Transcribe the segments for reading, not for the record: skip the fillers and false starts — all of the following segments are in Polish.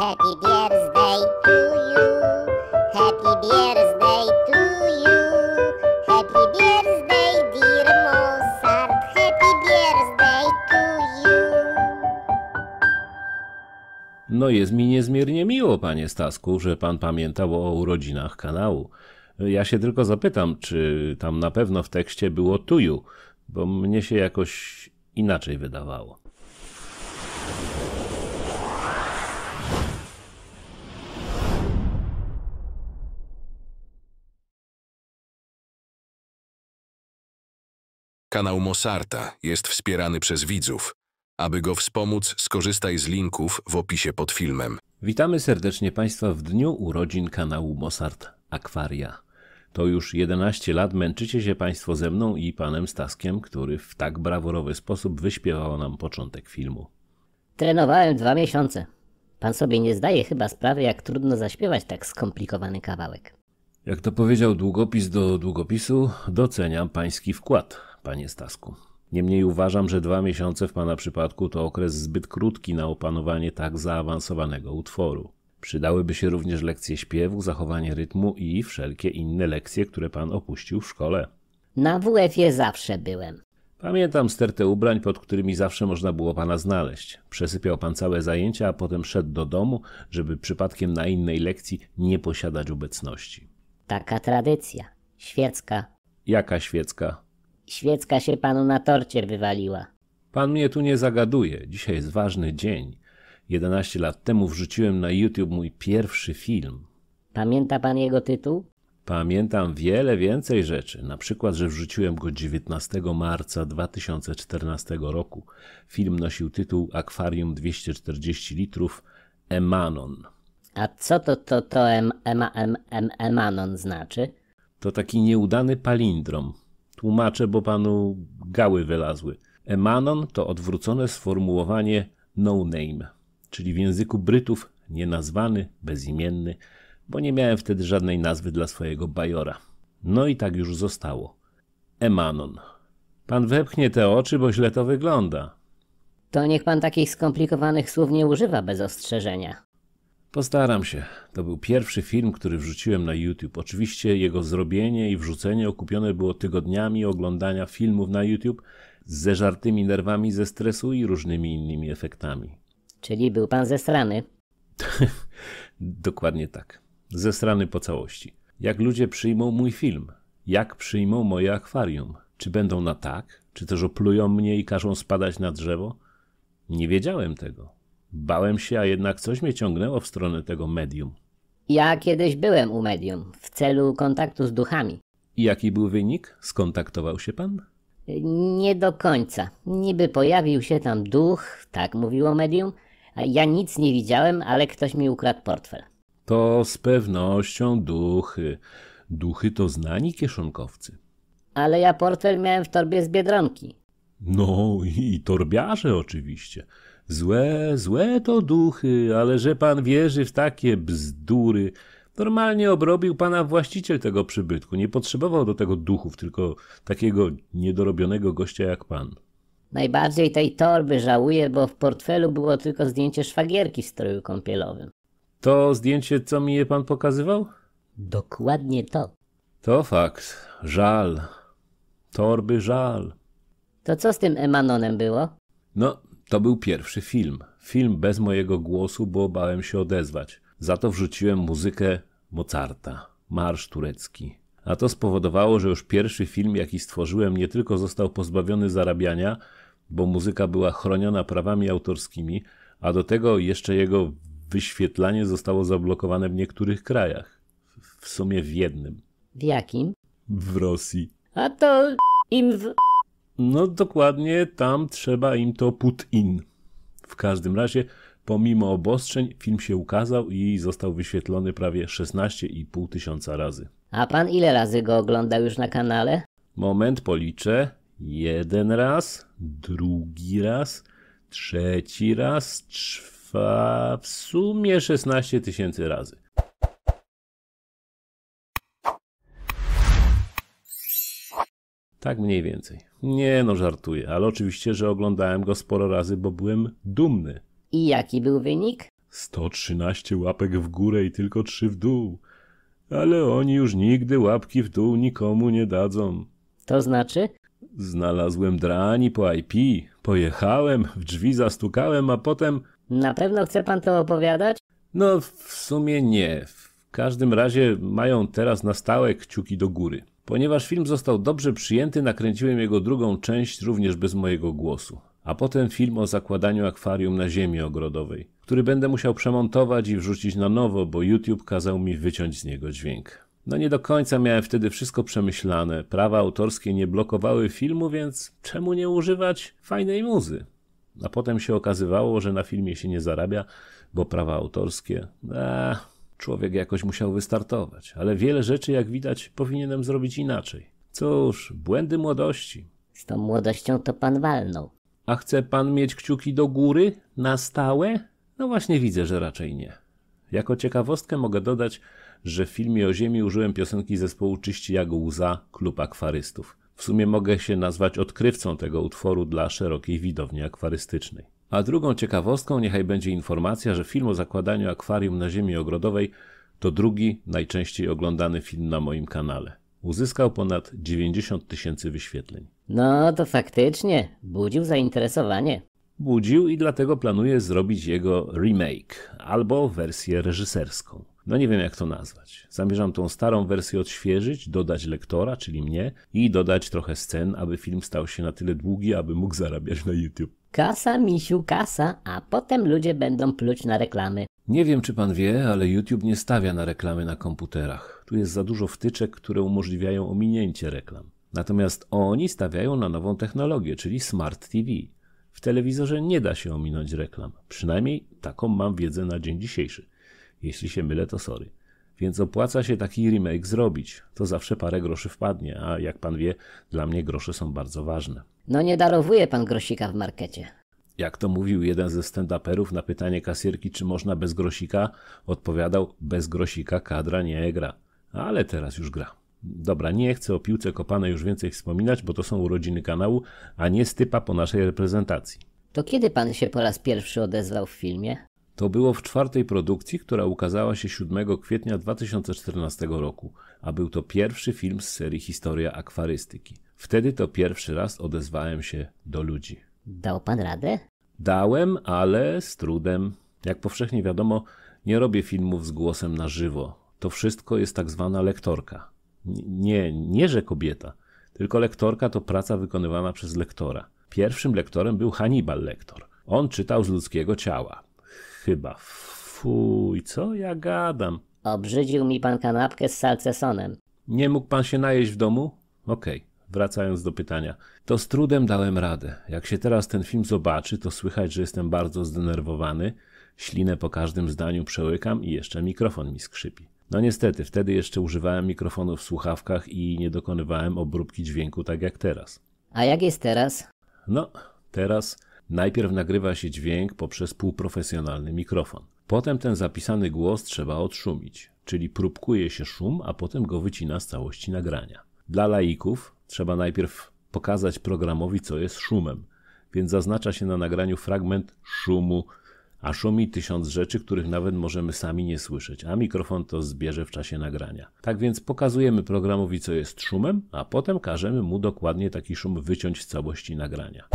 Happy birthday to you. Happy birthday to you. Happy birthday dear Mozart. Happy birthday to you. No jest mi niezmiernie miło, panie Stasku, że pan pamiętał o urodzinach kanału. Ja się tylko zapytam, czy tam na pewno w tekście było tuju, bo mnie się jakoś inaczej wydawało. Kanał Mozarta jest wspierany przez widzów. Aby go wspomóc, skorzystaj z linków w opisie pod filmem. Witamy serdecznie państwa w dniu urodzin kanału Mozart Akwaria. To już 11 lat męczycie się państwo ze mną i panem Staskiem, który w tak brawurowy sposób wyśpiewał nam początek filmu. Trenowałem 2 miesiące. Pan sobie nie zdaje chyba sprawy, jak trudno zaśpiewać tak skomplikowany kawałek. Jak to powiedział długopis do długopisu, doceniam pański wkład, panie Stasku. Niemniej uważam, że 2 miesiące w pana przypadku to okres zbyt krótki na opanowanie tak zaawansowanego utworu. Przydałyby się również lekcje śpiewu, zachowanie rytmu i wszelkie inne lekcje, które pan opuścił w szkole. Na WF-ie zawsze byłem. Pamiętam stertę ubrań, pod którymi zawsze można było pana znaleźć. Przesypiał pan całe zajęcia, a potem szedł do domu, żeby przypadkiem na innej lekcji nie posiadać obecności. Taka tradycja. Świecka. Jaka świecka? Świecka się panu na torcie wywaliła. Pan mnie tu nie zagaduje. Dzisiaj jest ważny dzień. 11 lat temu wrzuciłem na YouTube mój pierwszy film. Pamięta pan jego tytuł? Pamiętam wiele więcej rzeczy. Na przykład, że wrzuciłem go 19 marca 2014 roku. Film nosił tytuł Akwarium 240 litrów Emanon. A co to Emanon znaczy? To taki nieudany palindrom. Tłumaczę, bo panu gały wylazły. Emanon to odwrócone sformułowanie no name, czyli w języku Brytów nienazwany, bezimienny, bo nie miałem wtedy żadnej nazwy dla swojego bajora. No i tak już zostało. Emanon. Pan wepchnie te oczy, bo źle to wygląda. To niech pan takich skomplikowanych słów nie używa bez ostrzeżenia. Postaram się. To był pierwszy film, który wrzuciłem na YouTube. Oczywiście jego zrobienie i wrzucenie okupione było tygodniami oglądania filmów na YouTube z zeżartymi nerwami ze stresu i różnymi innymi efektami. Czyli był pan zesrany? Dokładnie tak. Zesrany po całości. Jak ludzie przyjmą mój film? Jak przyjmą moje akwarium? Czy będą na tak? Czy też oplują mnie i każą spadać na drzewo? Nie wiedziałem tego. Bałem się, a jednak coś mnie ciągnęło w stronę tego medium. Ja kiedyś byłem u medium w celu kontaktu z duchami. I jaki był wynik? Skontaktował się pan? Nie do końca. Niby pojawił się tam duch, tak mówiło medium, a ja nic nie widziałem, ale ktoś mi ukradł portfel. To z pewnością duchy. Duchy to znani kieszonkowcy. Ale ja portfel miałem w torbie z Biedronki. No i torbiarze oczywiście. Złe to duchy, ale że pan wierzy w takie bzdury. Normalnie obrobił pana właściciel tego przybytku. Nie potrzebował do tego duchów, tylko takiego niedorobionego gościa jak pan. Najbardziej tej torby żałuję, bo w portfelu było tylko zdjęcie szwagierki w stroju kąpielowym. To zdjęcie, co mi je pan pokazywał? Dokładnie to. To fakt. Żal. Torby żal. To co z tym Emanonem było? No, to był pierwszy film. Film bez mojego głosu, bo bałem się odezwać. Za to wrzuciłem muzykę Mozarta, marsz turecki. A to spowodowało, że już pierwszy film, jaki stworzyłem, nie tylko został pozbawiony zarabiania, bo muzyka była chroniona prawami autorskimi, a do tego jeszcze jego wyświetlanie zostało zablokowane w niektórych krajach. W sumie w jednym. W jakim? W Rosji. A to im No dokładnie, tam trzeba im to put in. W każdym razie, pomimo obostrzeń, film się ukazał i został wyświetlony prawie 16,5 tysiąca razy. A pan ile razy go oglądał już na kanale? Moment, policzę. 1 raz, 2 raz, 3 raz, w sumie 16 tysięcy razy. Tak mniej więcej. Nie no, żartuję, ale oczywiście, że oglądałem go sporo razy, bo byłem dumny. I jaki był wynik? 113 łapek w górę i tylko 3 w dół. Ale oni już nigdy łapki w dół nikomu nie dadzą. To znaczy? Znalazłem drani po IP, pojechałem, w drzwi zastukałem, a potem... Na pewno chce pan to opowiadać? No w sumie nie. W każdym razie mają teraz na stałe kciuki do góry. Ponieważ film został dobrze przyjęty, nakręciłem jego drugą część również bez mojego głosu. A potem film o zakładaniu akwarium na ziemi ogrodowej, który będę musiał przemontować i wrzucić na nowo, bo YouTube kazał mi wyciąć z niego dźwięk. No nie do końca miałem wtedy wszystko przemyślane. Prawa autorskie nie blokowały filmu, więc czemu nie używać fajnej muzy? A potem się okazywało, że na filmie się nie zarabia, bo prawa autorskie... Człowiek jakoś musiał wystartować, ale wiele rzeczy, jak widać, powinienem zrobić inaczej. Cóż, błędy młodości. Z tą młodością to pan walnął. A chce pan mieć kciuki do góry? Na stałe? No właśnie widzę, że raczej nie. Jako ciekawostkę mogę dodać, że w filmie o ziemi użyłem piosenki zespołu Czyści jak łza, Klub Akwarystów. W sumie mogę się nazwać odkrywcą tego utworu dla szerokiej widowni akwarystycznej. A drugą ciekawostką niechaj będzie informacja, że film o zakładaniu akwarium na ziemi ogrodowej to drugi najczęściej oglądany film na moim kanale. Uzyskał ponad 90 000 wyświetleń. No to faktycznie, budził zainteresowanie. Budził i dlatego planuję zrobić jego remake albo wersję reżyserską. No nie wiem jak to nazwać. Zamierzam tą starą wersję odświeżyć, dodać lektora, czyli mnie i dodać trochę scen, aby film stał się na tyle długi, aby mógł zarabiać na YouTube. Kasa, misiu, kasa, a potem ludzie będą pluć na reklamy. Nie wiem, czy pan wie, ale YouTube nie stawia na reklamy na komputerach. Tu jest za dużo wtyczek, które umożliwiają ominięcie reklam. Natomiast oni stawiają na nową technologię, czyli Smart TV. W telewizorze nie da się ominąć reklam. Przynajmniej taką mam wiedzę na dzień dzisiejszy. Jeśli się mylę, to sorry. Więc opłaca się taki remake zrobić. To zawsze parę groszy wpadnie, a jak pan wie, dla mnie grosze są bardzo ważne. No nie darowuje pan grosika w markecie. Jak to mówił jeden ze stand-uperów na pytanie kasierki, czy można bez grosika, odpowiadał, bez grosika kadra nie gra. Ale teraz już gra. Dobra, nie chcę o piłce kopanej już więcej wspominać, bo to są urodziny kanału, a nie stypa po naszej reprezentacji. To kiedy pan się po raz pierwszy odezwał w filmie? To było w 4. produkcji, która ukazała się 7 kwietnia 2014 roku, a był to pierwszy film z serii Historia akwarystyki. Wtedy to pierwszy raz odezwałem się do ludzi. Dał pan radę? Dałem, ale z trudem. Jak powszechnie wiadomo, nie filmów z głosem na żywo. To wszystko jest tak zwana lektorka. Nie, że kobieta, tylko lektorka to praca wykonywana przez lektora. Pierwszym lektorem był Hannibal Lektor. On czytał z ludzkiego ciała. Chyba. Fuj, co ja gadam? Obrzydził mi pan kanapkę z salcesonem. Nie mógł pan się najeść w domu? Okej, wracając do pytania. To z trudem dałem radę. Jak się teraz ten film zobaczy, to słychać, że jestem bardzo zdenerwowany. Ślinę po każdym zdaniu przełykam i jeszcze mikrofon mi skrzypi. No niestety, wtedy jeszcze używałem mikrofonu w słuchawkach i nie dokonywałem obróbki dźwięku tak jak teraz. A jak jest teraz? No, teraz najpierw nagrywa się dźwięk poprzez półprofesjonalny mikrofon. Potem ten zapisany głos trzeba odszumić, czyli próbkuje się szum, a potem go wycina z całości nagrania. Dla laików trzeba najpierw pokazać programowi, co jest szumem, więc zaznacza się na nagraniu fragment szumu, a szumi 1000 rzeczy, których nawet możemy sami nie słyszeć, a mikrofon to zbierze w czasie nagrania. Tak więc pokazujemy programowi, co jest szumem, a potem każemy mu dokładnie taki szum wyciąć z całości nagrania.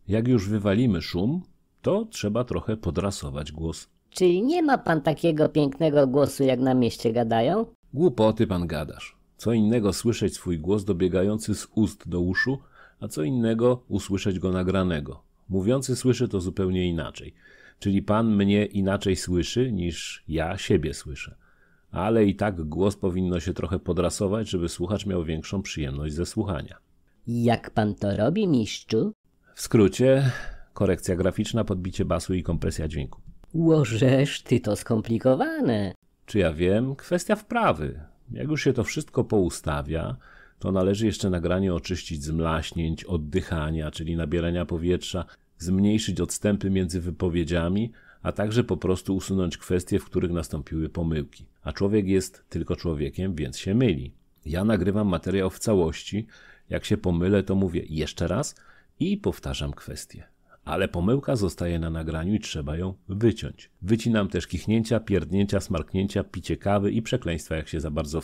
Jak już wywalimy szum, to trzeba trochę podrasować głos. Czyli nie ma pan takiego pięknego głosu, jak na mieście gadają? Głupoty pan gadasz. Co innego słyszeć swój głos dobiegający z ust do uszu, a co innego usłyszeć go nagranego. Mówiący słyszy to zupełnie inaczej. Czyli pan mnie inaczej słyszy, niż ja siebie słyszę. Ale i tak głos powinno się trochę podrasować, żeby słuchacz miał większą przyjemność ze słuchania. Jak pan to robi, mistrzu? W skrócie, korekcja graficzna, podbicie basu i kompresja dźwięku. Łożesz, ty to skomplikowane. Czy ja wiem? Kwestia wprawy. Jak już się to wszystko poustawia, to należy jeszcze nagranie oczyścić z mlaśnięć, oddychania, czyli nabierania powietrza, zmniejszyć odstępy między wypowiedziami, a także po prostu usunąć kwestie, w których nastąpiły pomyłki. A człowiek jest tylko człowiekiem, więc się myli. Ja nagrywam materiał w całości. Jak się pomylę, to mówię jeszcze raz i powtarzam kwestię. Ale pomyłka zostaje na nagraniu i trzeba ją wyciąć. Wycinam też kichnięcia, pierdnięcia, smarknięcia, picie kawy i przekleństwa, jak się za bardzo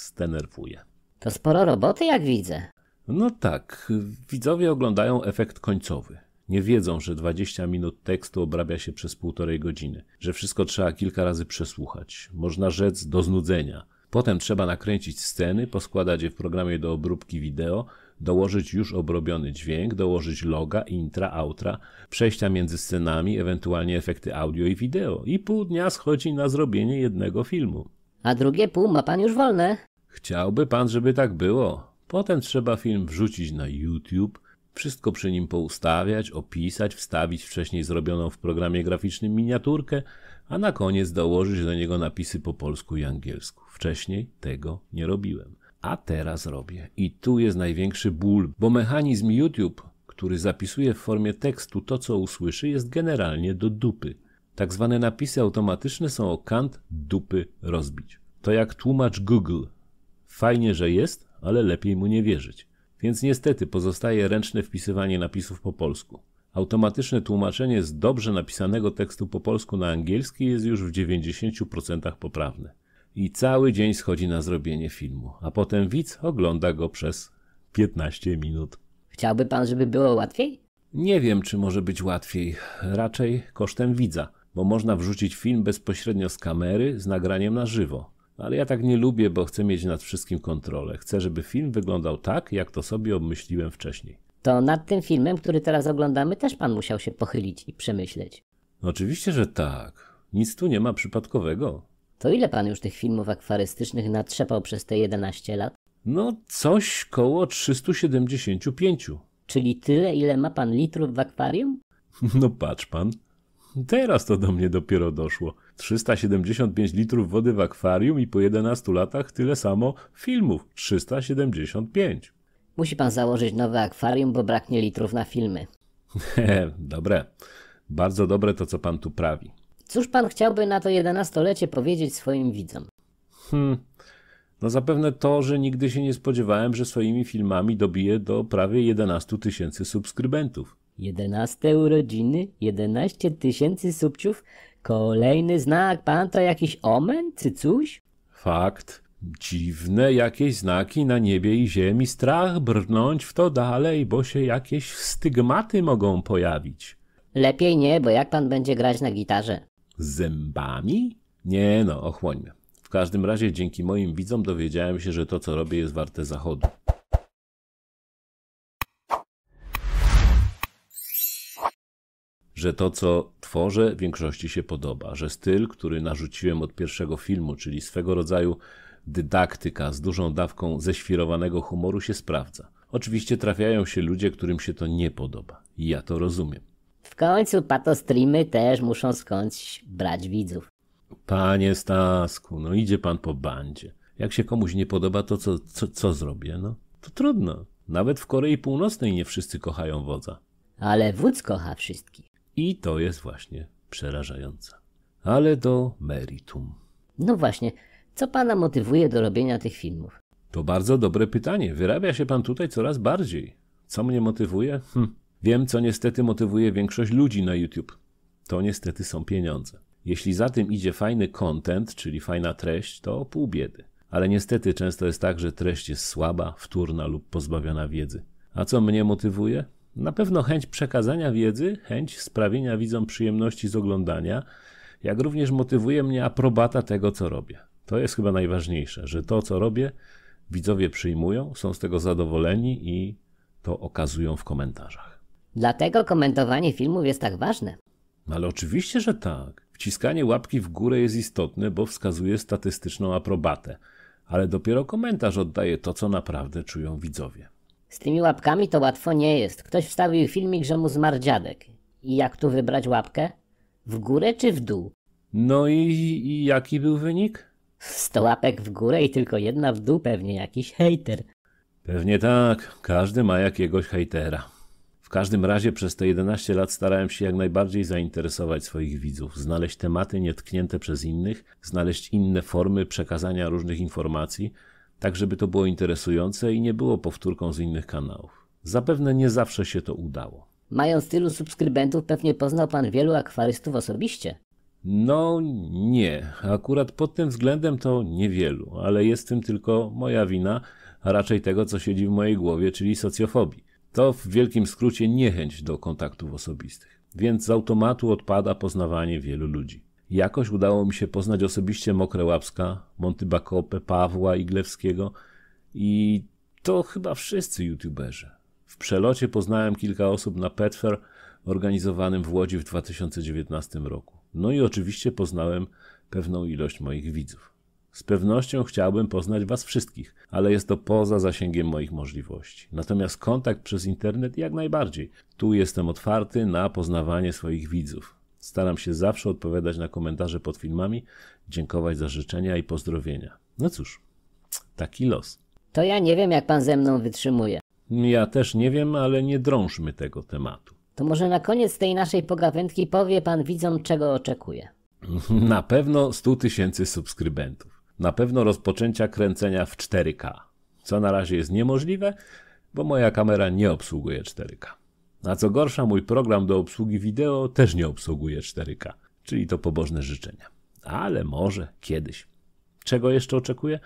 zdenerwuję. To sporo roboty, jak widzę. No tak, widzowie oglądają efekt końcowy. Nie wiedzą, że 20 minut tekstu obrabia się przez 1,5 godziny, że wszystko trzeba kilka razy przesłuchać, można rzec do znudzenia. Potem trzeba nakręcić sceny, poskładać je w programie do obróbki wideo, dołożyć już obrobiony dźwięk, dołożyć loga, intra, outra, przejścia między scenami, ewentualnie efekty audio i wideo. I pół dnia schodzi na zrobienie jednego filmu. A drugie pół ma pan już wolne. Chciałby pan, żeby tak było. Potem trzeba film wrzucić na YouTube, wszystko przy nim poustawiać, opisać, wstawić wcześniej zrobioną w programie graficznym miniaturkę, a na koniec dołożyć do niego napisy po polsku i angielsku. Wcześniej tego nie robiłem. A teraz robię. I tu jest największy ból, bo mechanizm YouTube, który zapisuje w formie tekstu to, co usłyszy, jest generalnie do dupy. Tak zwane napisy automatyczne są o kant dupy rozbić. To jak tłumacz Google. Fajnie, że jest, ale lepiej mu nie wierzyć. Więc niestety pozostaje ręczne wpisywanie napisów po polsku. Automatyczne tłumaczenie z dobrze napisanego tekstu po polsku na angielski jest już w 90% poprawne. I cały dzień schodzi na zrobienie filmu, a potem widz ogląda go przez 15 minut. Chciałby pan, żeby było łatwiej? Nie wiem, czy może być łatwiej. Raczej kosztem widza, bo można wrzucić film bezpośrednio z kamery z nagraniem na żywo. Ale ja tak nie lubię, bo chcę mieć nad wszystkim kontrolę. Chcę, żeby film wyglądał tak, jak to sobie obmyśliłem wcześniej. To nad tym filmem, który teraz oglądamy, też pan musiał się pochylić i przemyśleć. Oczywiście, że tak. Nic tu nie ma przypadkowego. To ile pan już tych filmów akwarystycznych natrzepał przez te 11 lat? No, coś koło 375. Czyli tyle, ile ma pan litrów w akwarium? No patrz pan. Teraz to do mnie dopiero doszło. 375 litrów wody w akwarium i po 11 latach tyle samo filmów. 375. Musi pan założyć nowe akwarium, bo braknie litrów na filmy. Dobre. Bardzo dobre to, co pan tu prawi. Cóż pan chciałby na to 11-lecie powiedzieć swoim widzom? No zapewne to, że nigdy się nie spodziewałem, że swoimi filmami dobiję do prawie 11 000 subskrybentów. 11 urodziny, 11 000 subciów, kolejny znak, pan to jakiś omen, cycuś? Fakt. Dziwne jakieś znaki na niebie i ziemi, strach brnąć w to dalej, bo się jakieś stygmaty mogą pojawić. Lepiej nie, bo jak pan będzie grać na gitarze? Z zębami? Nie no, ochłońmy. W każdym razie dzięki moim widzom dowiedziałem się, że to, co robię, jest warte zachodu. Że to, co tworzę, większości się podoba, że styl, który narzuciłem od pierwszego filmu, czyli swego rodzaju dydaktyka z dużą dawką ześwirowanego humoru, się sprawdza. Oczywiście trafiają się ludzie, którym się to nie podoba. I ja to rozumiem. W końcu patostreamy też muszą skądś brać widzów. Panie Stasku, no idzie pan po bandzie. Jak się komuś nie podoba, to co zrobię? No, to trudno. Nawet w Korei Północnej nie wszyscy kochają wodza. Ale wódz kocha wszystkich. I to jest właśnie przerażające. Ale do meritum. No właśnie, co pana motywuje do robienia tych filmów? To bardzo dobre pytanie. Wyrabia się pan tutaj coraz bardziej. Co mnie motywuje? Wiem, co niestety motywuje większość ludzi na YouTube. To niestety są pieniądze. Jeśli za tym idzie fajny content, czyli fajna treść, to pół biedy. Ale niestety często jest tak, że treść jest słaba, wtórna lub pozbawiona wiedzy. A co mnie motywuje? Na pewno chęć przekazania wiedzy, chęć sprawienia widzom przyjemności z oglądania, jak również motywuje mnie aprobata tego, co robię. To jest chyba najważniejsze, że to, co robię, widzowie przyjmują, są z tego zadowoleni i to okazują w komentarzach. Dlatego komentowanie filmów jest tak ważne. Ale oczywiście, że tak. Wciskanie łapki w górę jest istotne, bo wskazuje statystyczną aprobatę, ale dopiero komentarz oddaje to, co naprawdę czują widzowie. Z tymi łapkami to łatwo nie jest. Ktoś wstawił filmik, że mu zmarł dziadek. I jak tu wybrać łapkę? W górę czy w dół? No i jaki był wynik? 100 łapek w górę i tylko jedna w dół, pewnie jakiś hejter. Pewnie tak, każdy ma jakiegoś hejtera. W każdym razie przez te 11 lat starałem się jak najbardziej zainteresować swoich widzów, znaleźć tematy nietknięte przez innych, znaleźć inne formy przekazania różnych informacji, tak żeby to było interesujące i nie było powtórką z innych kanałów. Zapewne nie zawsze się to udało. Mając tylu subskrybentów, pewnie poznał pan wielu akwarystów osobiście. No nie, akurat pod tym względem to niewielu, ale jest w tym tylko moja wina, a raczej tego, co siedzi w mojej głowie, czyli socjofobii. To w wielkim skrócie niechęć do kontaktów osobistych, więc z automatu odpada poznawanie wielu ludzi. Jakoś udało mi się poznać osobiście Mokre Łapska, Monty Bakopę, Pawła Iglewskiego i to chyba wszyscy youtuberzy. W przelocie poznałem kilka osób na Petfair organizowanym w Łodzi w 2019 roku. No i oczywiście poznałem pewną ilość moich widzów. Z pewnością chciałbym poznać was wszystkich, ale jest to poza zasięgiem moich możliwości. Natomiast kontakt przez internet jak najbardziej. Tu jestem otwarty na poznawanie swoich widzów. Staram się zawsze odpowiadać na komentarze pod filmami, dziękować za życzenia i pozdrowienia. No cóż, taki los. To ja nie wiem, jak pan ze mną wytrzymuje. Ja też nie wiem, ale nie drążmy tego tematu. To może na koniec tej naszej pogawędki powie pan widzom, czego oczekuje. Na pewno 100 000 subskrybentów. Na pewno rozpoczęcia kręcenia w 4K. Co na razie jest niemożliwe, bo moja kamera nie obsługuje 4K. A co gorsza, mój program do obsługi wideo też nie obsługuje 4K. Czyli to pobożne życzenia. Ale może kiedyś. Czego jeszcze oczekuję?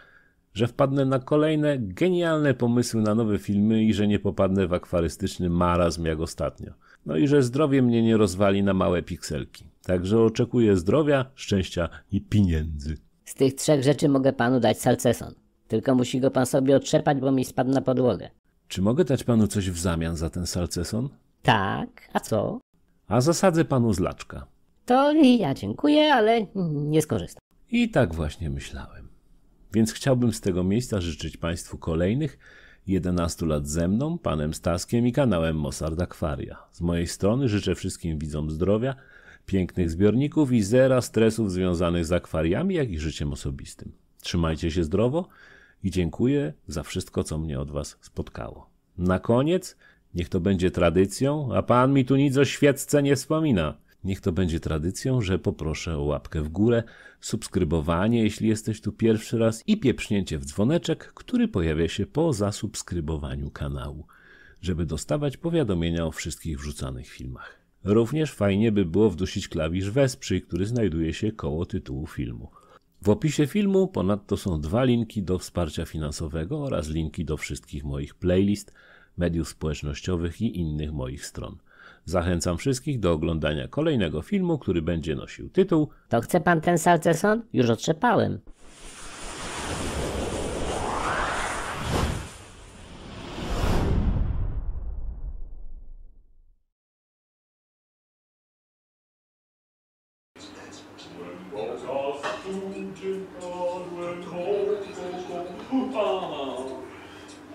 Że wpadnę na kolejne genialne pomysły na nowe filmy i że nie popadnę w akwarystyczny marazm jak ostatnio. No i że zdrowie mnie nie rozwali na małe pikselki. Także oczekuję zdrowia, szczęścia i pieniędzy. Z tych 3 rzeczy mogę panu dać salceson. Tylko musi go pan sobie otrzepać, bo mi spadł na podłogę. Czy mogę dać panu coś w zamian za ten salceson? Tak, a co? A zasadzę panu z laczka. To ja dziękuję, ale nie skorzystam. I tak właśnie myślałem. Więc chciałbym z tego miejsca życzyć państwu kolejnych 11 lat ze mną, panem Staskiem i kanałem Mozart Akwaria. Z mojej strony życzę wszystkim widzom zdrowia, pięknych zbiorników i zera stresów związanych z akwariami, jak i życiem osobistym. Trzymajcie się zdrowo i dziękuję za wszystko, co mnie od was spotkało. Na koniec, niech to będzie tradycją, a pan mi tu nic o świecce nie wspomina. Niech to będzie tradycją, że poproszę o łapkę w górę, subskrybowanie, jeśli jesteś tu pierwszy raz i pieprznięcie w dzwoneczek, który pojawia się po zasubskrybowaniu kanału, żeby dostawać powiadomienia o wszystkich wrzucanych filmach. Również fajnie by było wdusić klawisz wesprzyj, który znajduje się koło tytułu filmu. W opisie filmu ponadto są 2 linki do wsparcia finansowego oraz linki do wszystkich moich playlist, mediów społecznościowych i innych moich stron. Zachęcam wszystkich do oglądania kolejnego filmu, który będzie nosił tytuł To chce pan ten salceson? Już otrzepałem.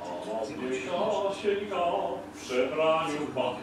A na mnie Kasieńka w przebraniu ma